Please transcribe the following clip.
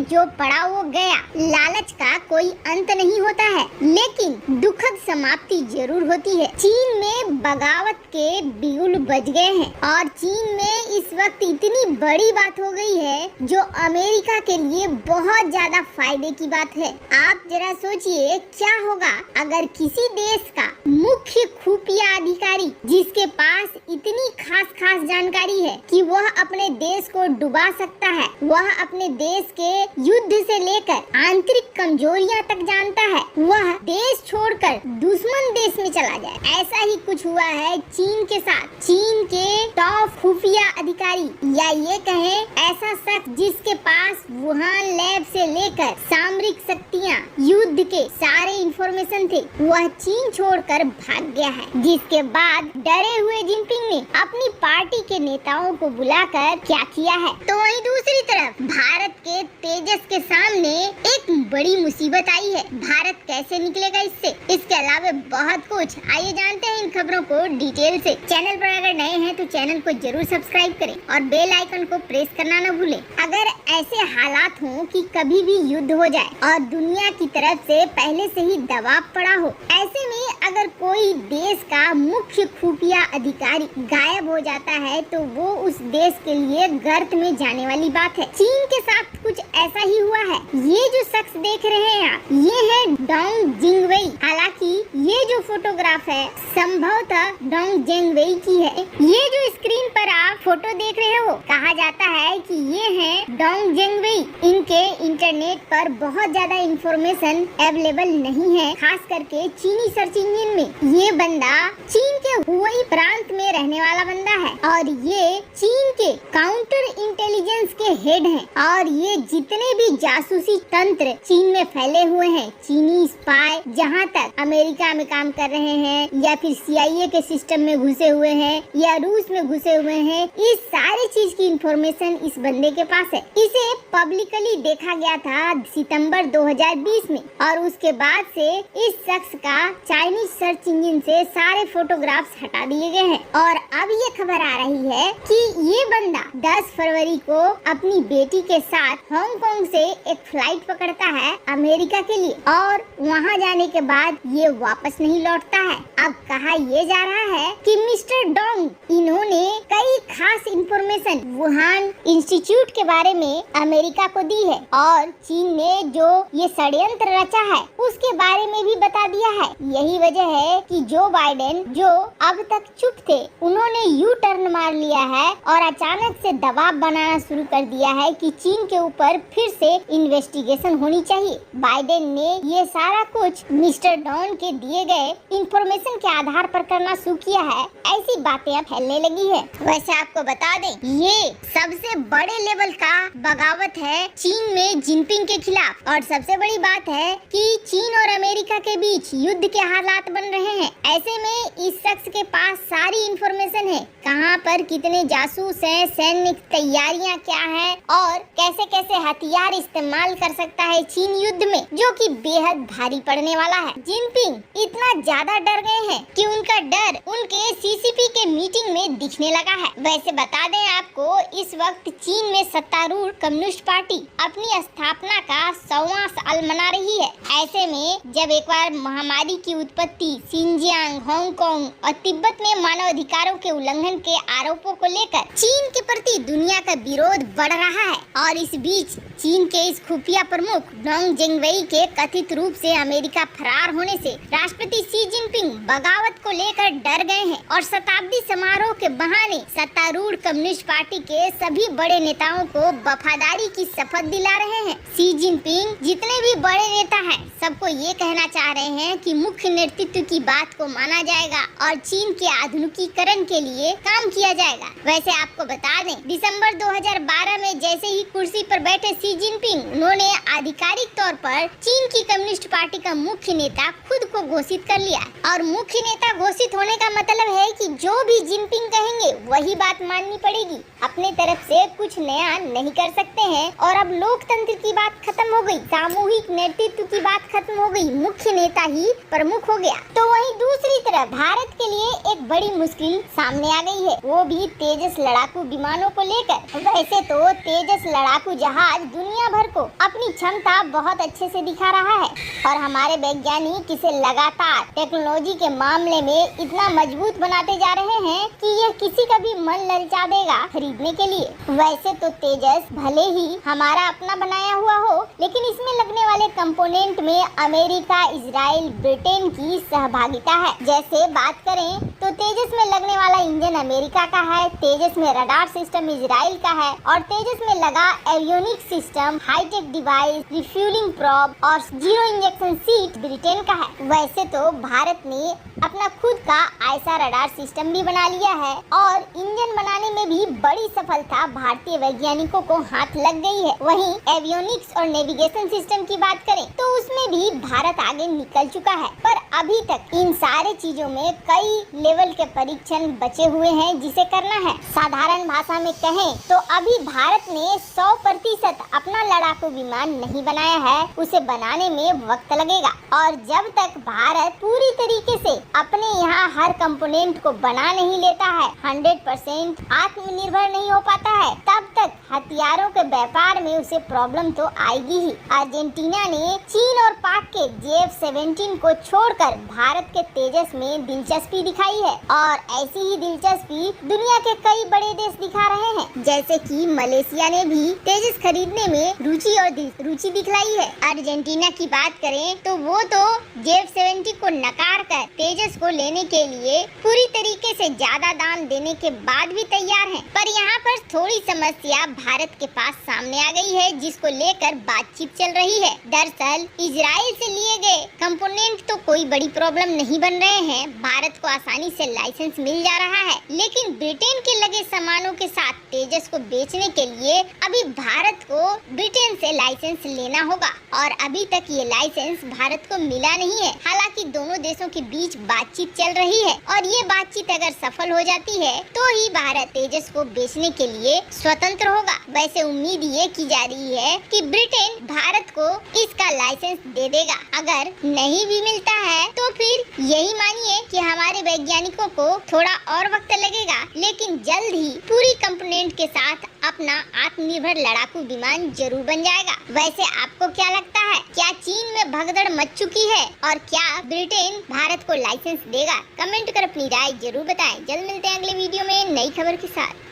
जो पड़ा वो गया। लालच का कोई अंत नहीं होता है, लेकिन दुखद समाप्ति जरूर होती है। चीन में बगावत के बिगुल बज गए हैं और चीन में इस वक्त इतनी बड़ी बात हो गई है जो अमेरिका के लिए बहुत ज्यादा फायदे की बात है। आप जरा सोचिए क्या होगा अगर किसी देश का मुख्य खुफिया अधिकारी, जिसके पास इतनी खास जानकारी है कि वह अपने देश को डुबा सकता है, वह अपने देश के युद्ध से लेकर आंतरिक कमजोरियां तक जानता है, वह देश छोड़कर दुश्मन देश में चला जाए। ऐसा ही कुछ हुआ है चीन के साथ। चीन के टॉप खुफिया अधिकारी, या ये कहें ऐसा शख्स जिसके पास वुहान लैब से लेकर सामरिक शक्तियां, युद्ध के सारे इंफॉर्मेशन थे, वह चीन छोड़कर भाग गया है। जिसके बाद डरे हुए जिनपिंग ने अपनी पार्टी के नेताओं को बुलाकर क्या किया है। तो वहीं दूसरी तरफ भारत के तेजस के सामने एक बड़ी मुसीबत आई है। भारत कैसे निकलेगा इससे? इसके अलावा बहुत कुछ, आइए जानते हैं इन खबरों को डिटेल से। चैनल पर अगर नए हैं तो चैनल को जरूर सब्सक्राइब करें और बेल आइकन को प्रेस करना न भूलें। अगर ऐसे हालात हों कि कभी भी युद्ध हो जाए और दुनिया की तरफ से पहले से ही दबाव पड़ा हो, ऐसे में अगर कोई देश का मुख्य खुफिया अधिकारी गायब हो जाता है तो वो उस देश के लिए गर्त में जाने वाली बात है। चीन के साथ कुछ ऐसा ही हुआ है। ये जो शख्स देख रहे हैं आप, ये है डोंग जिंगवेई। हालांकि ये जो फोटोग्राफ है संभवतः डोंग जिंगवेई की है। ये जो स्क्रीन पर आप फोटो देख रहे हो, कहा जाता है कि ये है डोंग जिंगवेई। इनके इंटरनेट पर बहुत ज्यादा इंफॉर्मेशन अवेलेबल नहीं है, खास करके चीनी सर्च इंजन में। ये बंदा चीन के हुई प्रांत में रहने वाला बंदा है और ये चीन के काउंटर इंटेलिजेंस के हेड हैं और ये जितने भी जासूसी तंत्र चीन में फैले हुए हैं, चीनी स्पाई जहाँ तक अमेरिका में काम कर रहे हैं या फिर CIA के सिस्टम में घुसे हुए हैं या रूस में घुसे हुए हैं, इस सारी चीज की इंफॉर्मेशन इस बंदे के पास है। इसे पब्लिकली देखा गया था सितंबर 2020 में और उसके बाद से इस शख्स का चाइनीज सर्च इंजन से सारे फोटोग्राफ्स हटा दिए गए हैं। और अब ये खबर आ रही है कि ये बंदा 10 फरवरी को अपनी बेटी के साथ हांगकांग से एक फ्लाइट पकड़ता है अमेरिका के लिए और वहाँ जाने के बाद ये वापस नहीं लौटता है। अब कहा ये जा रहा है कि मिस्टर डोंग, इन्होंने कई खास इंफॉर्मेशन वुहान इंस्टीट्यूट के बारे में अमेरिका को दी है और चीन ने जो ये षड्यंत्र रचा है उसके बारे में भी बता दिया है। यही वजह है कि जो बाइडेन, जो अब तक चुप थे, उन्होंने यू टर्न मार लिया है और अचानक से दबाव बनाना शुरू कर दिया है कि चीन के ऊपर फिर से इन्वेस्टिगेशन होनी चाहिए। बाइडेन ने ये सारा कुछ मिस्टर डॉन के दिए गए इंफॉर्मेशन के आधार पर करना शुरू किया है। ऐसी बातें अब फैलने लगी है। वैसे आपको बता दें, ये सबसे बड़े लेवल का बगावत है चीन में जिनपिंग के खिलाफ। और सबसे बड़ी बात है कि चीन और अमेरिका के बीच युद्ध के हालात बन रहे हैं। ऐसे में इस शख्स के पास सारी इंफॉर्मेशन है, कहां पर कितने जासूस हैं, सैन्य तैयारियां क्या है और कैसे कैसे हथियार इस्तेमाल कर सकता है चीन युद्ध में, जो कि बेहद भारी पड़ने वाला है। जिनपिंग इतना ज्यादा डर गए हैं कि उनका डर उनके CCP के मीटिंग में दिखने लगा है। वैसे बता दें आपको, इस वक्त चीन में सत्तारूढ़ कम्युनिस्ट पार्टी अपनी स्थापना का 100वां साल मना रही है। ऐसे में जब एक बार महामारी की उत्पत्ति शिनजियांग, हांगकांग और तिब्बत में मानव अधिकारों के उल्लंघन के आरोपों को लेकर चीन के प्रति दुनिया का विरोध बढ़ रहा है और इस बीच चीन के इस खुफिया प्रमुख डोंग जिंगवेई के कथित रूप से अमेरिका फरार होने से राष्ट्रपति शी जिनपिंग बगावत को लेकर डर गए हैं और शताब्दी समारोह के बहाने सत्तारूढ़ कम्युनिस्ट पार्टी के सभी बड़े नेताओं को वफादारी की शपथ दिला रहे हैं। शी जिनपिंग जितने भी बड़े नेता हैं, सबको ये कहना चाह रहे हैं कि मुख्य नेतृत्व की बात को माना जाएगा और चीन के आधुनिकीकरण के लिए काम किया जाएगा। वैसे आपको बता दें, दिसंबर 2012 में जैसे ही कुर्सी पर बैठे शी जिनपिंग, उन्होंने आधिकारिक तौर पर चीन की कम्युनिस्ट पार्टी का मुख्य नेता खुद को घोषित कर लिया। और मुख्य नेता घोषित होने का मतलब है कि जो भी जिनपिंग कहेंगे वही बात माननी करनी पड़ेगी। अपने तरफ से कुछ नया नहीं कर सकते हैं और अब लोकतंत्र की बात खत्म हो गई, सामूहिक नेतृत्व की बात खत्म हो गई, मुख्य नेता ही प्रमुख हो गया। तो वहीं दूसरी तरफ भारत के लिए एक बड़ी मुश्किल सामने आ गई है, वो भी तेजस लड़ाकू विमानों को लेकर। वैसे तो तेजस लड़ाकू जहाज दुनिया भर को अपनी क्षमता बहुत अच्छे से दिखा रहा है और हमारे वैज्ञानिक इसे लगातार टेक्नोलॉजी के मामले में इतना मजबूत बनाते जा रहे हैं कि यह किसी का भी मन ललचा देगा खरीदने के लिए। वैसे तो तेजस भले ही हमारा अपना बनाया हुआ हो, लेकिन इसमें लगने वाले कंपोनेंट में अमेरिका, इजराइल, ब्रिटेन की सहभागिता है। जैसे बात करें तो तेजस में लगने वाला इंजन अमेरिका का है, तेजस में रडार सिस्टम इजराइल का है और तेजस में लगा avionic system, hi-tech device, refuelling probe और जीरो इंजेक्शन सीट ब्रिटेन का है। वैसे तो भारत ने अपना खुद का ऐसा रडार सिस्टम भी बना लिया है और इंजन बनाने में भी बड़ी सफलता भारतीय वैज्ञानिकों को हाथ लग गई है। वहीं एवियोनिक्स और नेविगेशन सिस्टम की बात करें तो उसमें भी भारत आगे निकल चुका है, पर अभी तक इन सारे चीजों में कई लेवल के परीक्षण बचे हुए हैं जिसे करना है। साधारण भाषा में कहें तो अभी भारत ने 100% अपना लड़ाकू विमान नहीं बनाया है, उसे बनाने में वक्त लगेगा और जब तक भारत पूरी तरीके से अपने यहाँ हर कंपोनेंट को बना नहीं लेता है, 100% आत्मनिर्भर नहीं हो पाता है, तब तक हथियारों के व्यापार में उसे प्रॉब्लम तो आएगी ही। अर्जेंटीना ने चीन और पाक के JF-17 को छोड़कर भारत के तेजस में दिलचस्पी दिखाई है और ऐसी ही दिलचस्पी दुनिया के कई बड़े देश दिखा रहे हैं, जैसे कि मलेशिया ने भी तेजस खरीदने में रुचि दिखलाई है। अर्जेंटीना की बात करें तो वो तो JF-17 को नकार कर तेजस को लेने के लिए पूरी तरीके से ज्यादा दाम देने के बाद भी तैयार हैं। पर यहाँ पर थोड़ी समस्या भारत के पास सामने आ गई है जिसको लेकर बातचीत चल रही है। दरअसल इजराइल से लिए गए कंपोनेंट तो कोई बड़ी प्रॉब्लम नहीं बन रहे हैं, भारत को आसानी से लाइसेंस मिल जा रहा है, लेकिन ब्रिटेन के लगे सामानों के साथ तेजस को बेचने के लिए अभी भारत को ब्रिटेन से लाइसेंस लेना होगा और अभी तक ये लाइसेंस भारत को मिला नहीं है। हालांकि दोनों देशों के बीच बातचीत चल रही है और ये बातचीत अगर सफल हो जाती है तो ही भारत तेजस को बेचने के लिए स्वतंत्र होगा। वैसे उम्मीद ये की जा रही है कि ब्रिटेन भारत को इसका लाइसेंस दे देगा। अगर नहीं भी मिलता है तो फिर यही मानिए कि हमारे वैज्ञानिकों को थोड़ा और वक्त लगेगा, लेकिन जल्द ही पूरी कंपोनेंट के साथ अपना आत्मनिर्भर लड़ाकू विमान जरूर बन जाएगा। वैसे आपको क्या लगता है, क्या चीन में भगदड़ मच चुकी है और क्या ब्रिटेन भारत को लाइसेंस देगा? कमेंट कर अपनी राय जरूर बताएं। जल्द मिलते हैं अगले वीडियो में नई खबर के साथ।